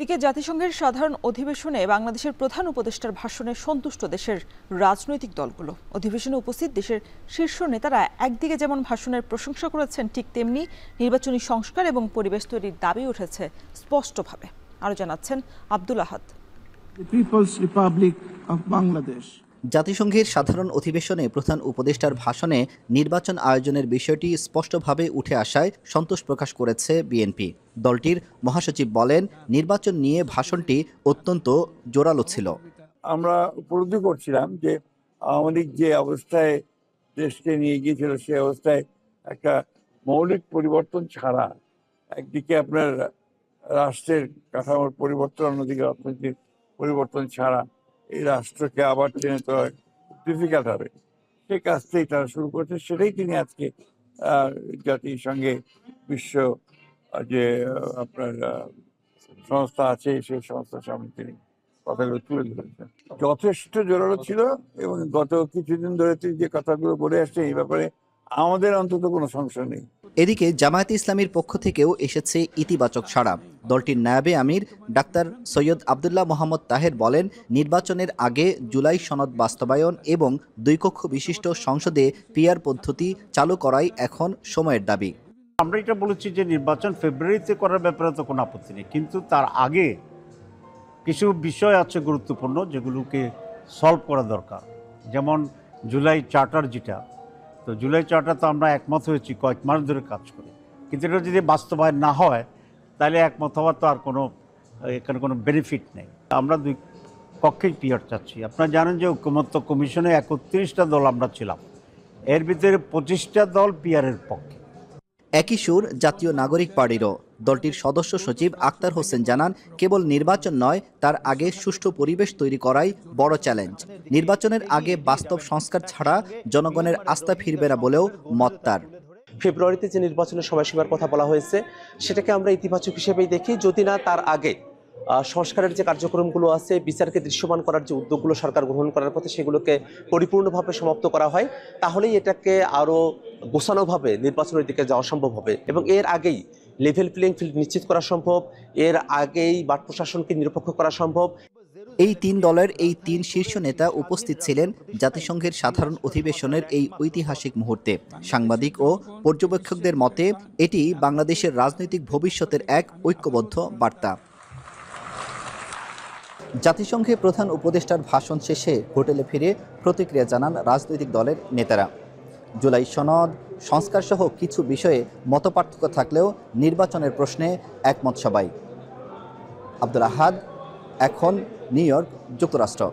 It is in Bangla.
এদিকে জাতিসংঘের সাধারণ অধিবেশনে বাংলাদেশের প্রধান উপদেষ্টার ভাষণে সন্তুষ্ট দেশের রাজনৈতিক দলগুলো। অধিবেশনে উপস্থিত দেশের শীর্ষ নেতারা একদিকে যেমন ভাষণের প্রশংসা করেছেন, ঠিক তেমনি নির্বাচনী সংস্কার এবং পরিবেশ তৈরির দাবি উঠেছে স্পষ্টভাবে। আরো জানাচ্ছেন Abdul Ahad. People's Republic of Bangladesh. জাতিসংঘের সাধারণ অধিবেশনে প্রধান উপদেষ্টার ভাষণে নির্বাচন আয়োজনের বিষয়টি স্পষ্টভাবে উঠে আসায় সন্তোষ প্রকাশ করেছে বিএনপি। দলটির মহাসচিব বলেন, নির্বাচন নিয়ে ভাষণটি অত্যন্ত জোরালো ছিল। আমরা উপলব্ধি করছিলাম যে আওয়ামী লীগ যে অবস্থায় দেশকে নিয়ে গিয়েছিল, সেই অবস্থায় একটা মৌলিক পরিবর্তন ছাড়া, একদিকে আপনার রাষ্ট্রের কাঠামোর পরিবর্তন, অন্যদিকে অর্থনৈতিক পরিবর্তন ছাড়া এই রাষ্ট্রকে আবার টেনে তোলা ডিফিকাল্ট হবে। সেই কাজটাই তারা শুরু করেছে। সেটাই তিনি আজকে জাতিসংঘে বিশ্ব যে আপনার সংস্থা আছে, সেই সংস্থার সামনে তিনি কথাগুলো তুলে ধরেছেন। যথেষ্ট জোরালো ছিল এবং গত কিছুদিন ধরে তিনি যে কথাগুলো বলে আসছে, এই ব্যাপারে আমাদের অন্তত কোনো সংশয় নেই। এদিকে জামায়াতে ইসলামীর পক্ষ থেকেও এসেছে ইতিবাচক সাড়া। দলটির নায়েবে আমির ডাক্তার সৈয়দ আবদুল্লাহ মোহাম্মদ তাহের বলেন, নির্বাচনের আগে জুলাই সনদ বাস্তবায়ন এবং 2 কক্ষ বিশিষ্ট সংসদে পিআর পদ্ধতি চালু করাই এখন সময়ের দাবি। আমরা এটা বলেছি যে নির্বাচন ফেব্রুয়ারিতে করার ব্যাপারে তো কোনো আপত্তি নেই, কিন্তু তার আগে কিছু বিষয় আছে গুরুত্বপূর্ণ, যেগুলোকে সলভ করা দরকার। যেমন জুলাই চার্টার, যেটা তো জুলাই চার্টার তো আমরা একমত হয়েছি কয়েক মাস ধরে কাজ করে, কিন্তু এটা যদি বাস্তবায়ন না হয় তাহলে একমত হওয়ার তো আর এখানে কোনো বেনিফিট নেই। আমরা 2 কক্ষেই পিআর চাচ্ছি। আপনারা জানেন যে ঐকমত্য কমিশনে 31টা দল আমরা ছিলাম, এর ভিতরে 25টা দল পিআরের পক্ষে। একই সুর জাতীয় নাগরিক পার্টিরও। দলটির সদস্য সচিব আক্তার হোসেন জানান, কেবল নির্বাচন নয়, তার আগে সুষ্ঠু পরিবেশ তৈরি করাই বড় চ্যালেঞ্জ। নির্বাচনের আগে বাস্তব সংস্কার ছাড়া জনগণের আস্থা ফিরবে না বলেও মত তার। ফেব্রুয়ারিতে যে নির্বাচনের সময়সীমার কথা বলা হয়েছে, সেটাকে আমরা ইতিবাচক হিসেবেই দেখি, যদি না তার আগে সংস্কারের যে কার্যক্রমগুলো আছে, বিচারকে দৃশ্যমান করার যে উদ্যোগগুলো সরকার গ্রহণ করার পথে, সেগুলোকে পরিপূর্ণভাবে সমাপ্ত করা হয়, তাহলেই এটাকে আরও গোছানোভাবে নির্বাচনের দিকে যাওয়া সম্ভব হবে। এবং এর আগেই লেভেল প্লেইং ফিল্ড নিশ্চিত করা সম্ভব, এর আগেই বাট প্রশাসনকে নিরপেক্ষ করা সম্ভব। এই 3 দলের এই 3 শীর্ষ নেতা উপস্থিত ছিলেন জাতিসংঘের সাধারণ অধিবেশনের এই ঐতিহাসিক মুহূর্তে। সাংবাদিক ও পর্যবেক্ষকদের মতে এটি বাংলাদেশের রাজনৈতিক ভবিষ্যতের এক ঐক্যবদ্ধ বার্তা। জাতিসংঘে প্রধান উপদেষ্টার ভাষণ শেষে হোটেলে ফিরে প্রতিক্রিয়া জানান রাজনৈতিক দলের নেতারা। জুলাই সনদ সংস্কার সহ কিছু বিষয়ে মতপার্থক্য থাকলেও নির্বাচনের প্রশ্নে একমত সবাই। আব্দুল আহাদ, এখন নিউ ইয়র্ক, যুক্তরাষ্ট্র।